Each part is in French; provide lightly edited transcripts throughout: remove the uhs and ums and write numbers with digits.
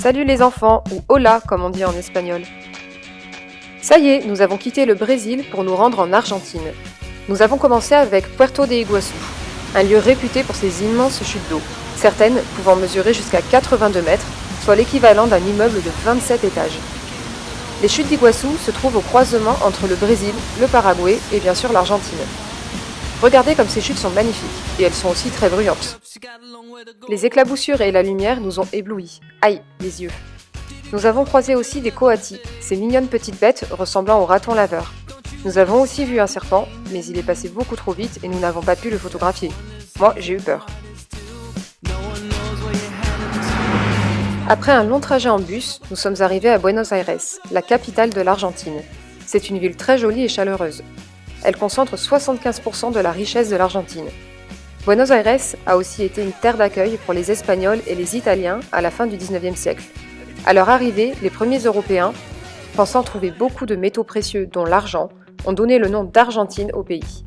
Salut les enfants, ou hola comme on dit en espagnol. Ça y est, nous avons quitté le Brésil pour nous rendre en Argentine. Nous avons commencé avec Puerto de Iguazú, un lieu réputé pour ses immenses chutes d'eau, certaines pouvant mesurer jusqu'à 82 mètres, soit l'équivalent d'un immeuble de 27 étages. Les chutes d'Iguazú se trouvent au croisement entre le Brésil, le Paraguay et bien sûr l'Argentine. Regardez comme ces chutes sont magnifiques, et elles sont aussi très bruyantes. Les éclaboussures et la lumière nous ont éblouis. Aïe, les yeux. Nous avons croisé aussi des coatis, ces mignonnes petites bêtes ressemblant aux ratons laveurs. Nous avons aussi vu un serpent, mais il est passé beaucoup trop vite et nous n'avons pas pu le photographier. Moi, j'ai eu peur. Après un long trajet en bus, nous sommes arrivés à Buenos Aires, la capitale de l'Argentine. C'est une ville très jolie et chaleureuse. Elle concentre 75% de la richesse de l'Argentine. Buenos Aires a aussi été une terre d'accueil pour les Espagnols et les Italiens à la fin du XIXe siècle. À leur arrivée, les premiers Européens, pensant trouver beaucoup de métaux précieux, dont l'argent, ont donné le nom d'Argentine au pays.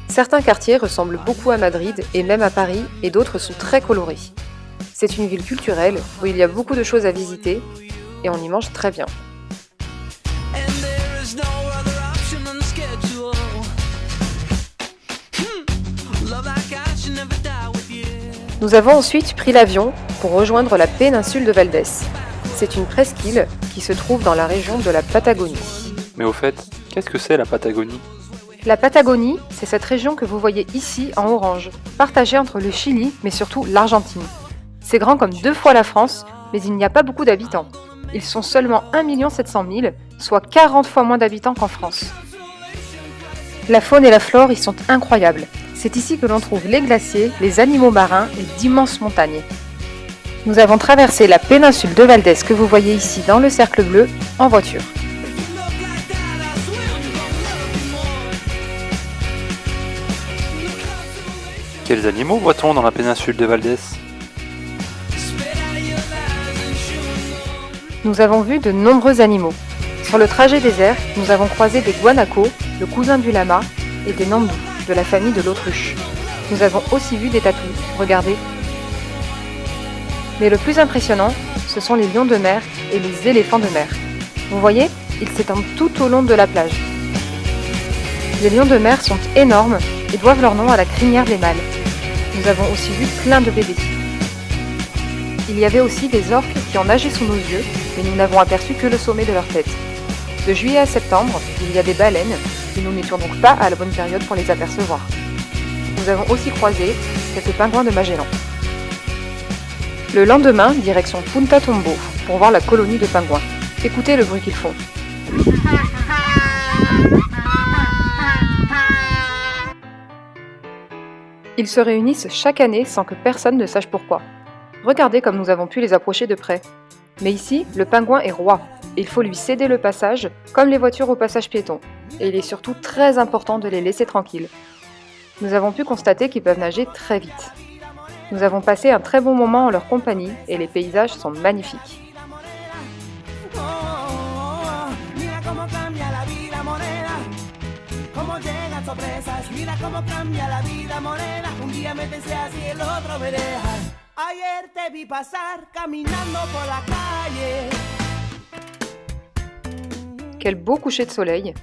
Certains quartiers ressemblent beaucoup à Madrid et même à Paris, et d'autres sont très colorés. C'est une ville culturelle où il y a beaucoup de choses à visiter et on y mange très bien. Nous avons ensuite pris l'avion pour rejoindre la péninsule de Valdés. C'est une presqu'île qui se trouve dans la région de la Patagonie. Mais au fait, qu'est-ce que c'est la Patagonie ? La Patagonie, c'est cette région que vous voyez ici en orange, partagée entre le Chili mais surtout l'Argentine. C'est grand comme 2 fois la France, mais il n'y a pas beaucoup d'habitants. Ils sont seulement 1 700 000, soit 40 fois moins d'habitants qu'en France. La faune et la flore y sont incroyables. C'est ici que l'on trouve les glaciers, les animaux marins et d'immenses montagnes. Nous avons traversé la péninsule de Valdés que vous voyez ici dans le cercle bleu en voiture. Quels animaux voit-on dans la péninsule de Valdés ? Nous avons vu de nombreux animaux. Sur le trajet désert, nous avons croisé des guanacos, le cousin du lama, et des nandous, de la famille de l'autruche. Nous avons aussi vu des tatous, regardez. Mais le plus impressionnant, ce sont les lions de mer et les éléphants de mer. Vous voyez, ils s'étendent tout au long de la plage. Les lions de mer sont énormes et doivent leur nom à la crinière des mâles. Nous avons aussi vu plein de bébés. Il y avait aussi des orques qui ont nagé sous nos yeux, mais nous n'avons aperçu que le sommet de leur tête. De juillet à septembre, il y a des baleines, et nous n'étions donc pas à la bonne période pour les apercevoir. Nous avons aussi croisé quelques pingouins de Magellan. Le lendemain, direction Punta Tombo, pour voir la colonie de pingouins. Écoutez le bruit qu'ils font. Ils se réunissent chaque année sans que personne ne sache pourquoi. Regardez comme nous avons pu les approcher de près. Mais ici, le pingouin est roi. Il faut lui céder le passage, comme les voitures au passage piéton. Et il est surtout très important de les laisser tranquilles. Nous avons pu constater qu'ils peuvent nager très vite. Nous avons passé un très bon moment en leur compagnie et les paysages sont magnifiques. Quel beau coucher de soleil!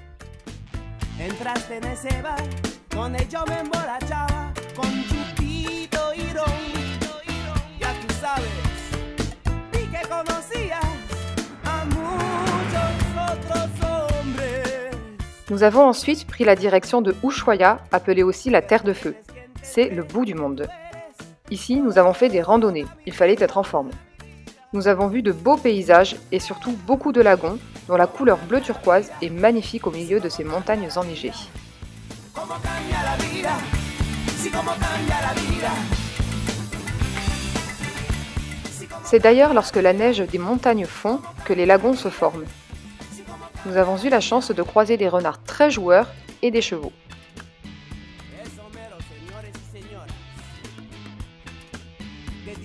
Nous avons ensuite pris la direction de Ushuaia, appelée aussi la Terre de Feu. C'est le bout du monde. Ici, nous avons fait des randonnées, il fallait être en forme. Nous avons vu de beaux paysages et surtout beaucoup de lagons, dont la couleur bleu turquoise est magnifique au milieu de ces montagnes enneigées. C'est d'ailleurs lorsque la neige des montagnes fond que les lagons se forment. Nous avons eu la chance de croiser des renards très joueurs et des chevaux.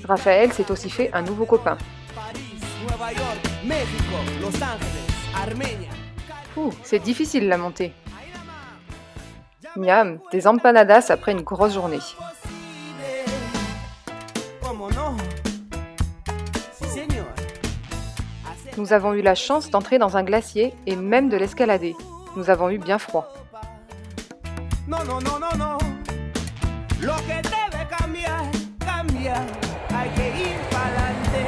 Raphaël s'est aussi fait un nouveau copain. C'est difficile la montée. Miam, des empanadas après une grosse journée. Nous avons eu la chance d'entrer dans un glacier et même de l'escalader. Nous avons eu bien froid. No, no, no, no, no. Lo que debe cambiar, cambia. Hay que ir pa'lante.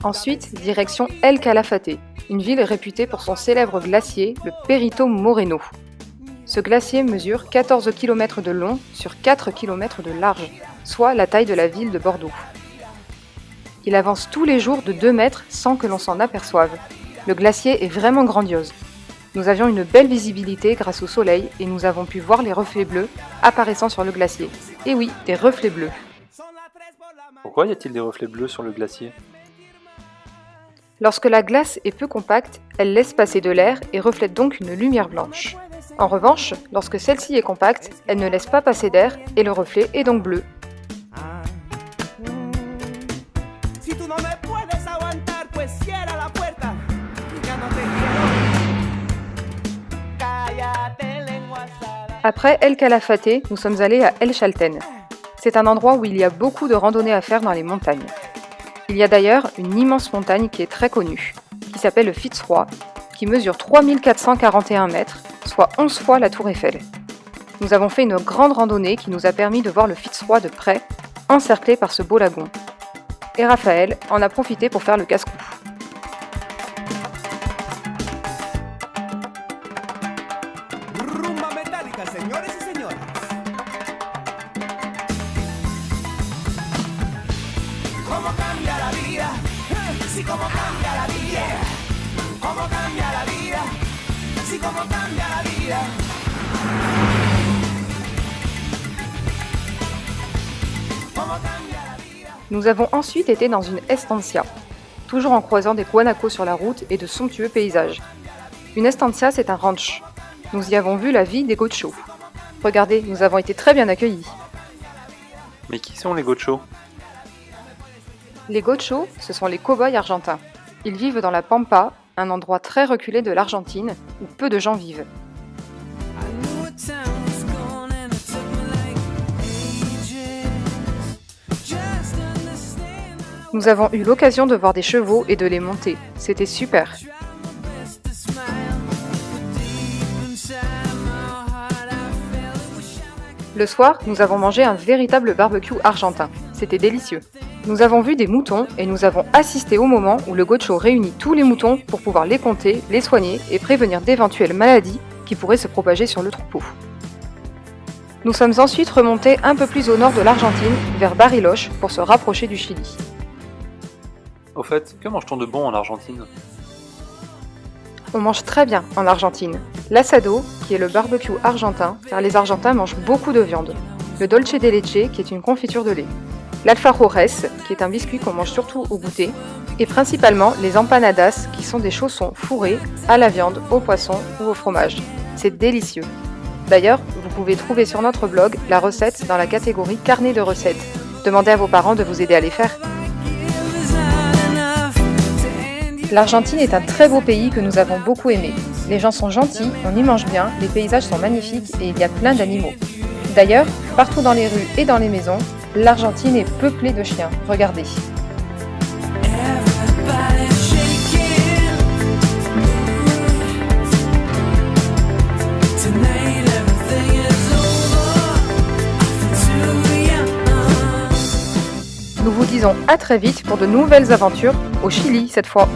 Ensuite, direction El Calafate, une ville réputée pour son célèbre glacier, le Perito Moreno. Ce glacier mesure 14 km de long sur 4 km de large, soit la taille de la ville de Bordeaux. Il avance tous les jours de 2 mètres sans que l'on s'en aperçoive. Le glacier est vraiment grandiose. Nous avions une belle visibilité grâce au soleil et nous avons pu voir les reflets bleus apparaissant sur le glacier. Et oui, des reflets bleus. Pourquoi y a-t-il des reflets bleus sur le glacier? Lorsque la glace est peu compacte, elle laisse passer de l'air et reflète donc une lumière blanche. En revanche, lorsque celle-ci est compacte, elle ne laisse pas passer d'air et le reflet est donc bleu. Si tú no me puedes aguantar, pues cierra la puerta. Ya no te quiero. Cállate, lengua salada. Après El Calafate, nous sommes allés à El Chalten. C'est un endroit où il y a beaucoup de randonnées à faire dans les montagnes. Il y a d'ailleurs une immense montagne qui est très connue, qui s'appelle le Fitzroy, qui mesure 3441 mètres, soit 11 fois la tour Eiffel. Nous avons fait une grande randonnée qui nous a permis de voir le Fitzroy de près, encerclé par ce beau lagon. Et Raphaël en a profité pour faire le casse-cou. Rumba metálica, señores y señoras. Cómo cambia la vida, sí, cómo cambia la vida. Cómo cambia la vida, sí, cómo cambia la vida. Cómo cambia la vida. Nous avons ensuite été dans une estancia, toujours en croisant des guanacos sur la route et de somptueux paysages. Une estancia, c'est un ranch. Nous y avons vu la vie des gauchos. Regardez, nous avons été très bien accueillis. Mais qui sont les gauchos? Les gauchos, ce sont les cow-boys argentins. Ils vivent dans la Pampa, un endroit très reculé de l'Argentine, où peu de gens vivent. Nous avons eu l'occasion de voir des chevaux et de les monter. C'était super. Le soir, nous avons mangé un véritable barbecue argentin. C'était délicieux. Nous avons vu des moutons et nous avons assisté au moment où le gaucho réunit tous les moutons pour pouvoir les compter, les soigner et prévenir d'éventuelles maladies qui pourraient se propager sur le troupeau. Nous sommes ensuite remontés un peu plus au nord de l'Argentine, vers Bariloche, pour se rapprocher du Chili. Au fait, que mange-t-on de bon en Argentine? On mange très bien en Argentine. L'asado, qui est le barbecue argentin, car les Argentins mangent beaucoup de viande. Le dolce de leche, qui est une confiture de lait. L'alfajores, qui est un biscuit qu'on mange surtout au goûter. Et principalement les empanadas, qui sont des chaussons fourrés à la viande, au poisson ou au fromage. C'est délicieux. D'ailleurs, vous pouvez trouver sur notre blog la recette dans la catégorie carnet de recettes. Demandez à vos parents de vous aider à les faire. L'Argentine est un très beau pays que nous avons beaucoup aimé. Les gens sont gentils, on y mange bien, les paysages sont magnifiques et il y a plein d'animaux. D'ailleurs, partout dans les rues et dans les maisons, l'Argentine est peuplée de chiens. Regardez. Nous vous disons à très vite pour de nouvelles aventures au Chili cette fois.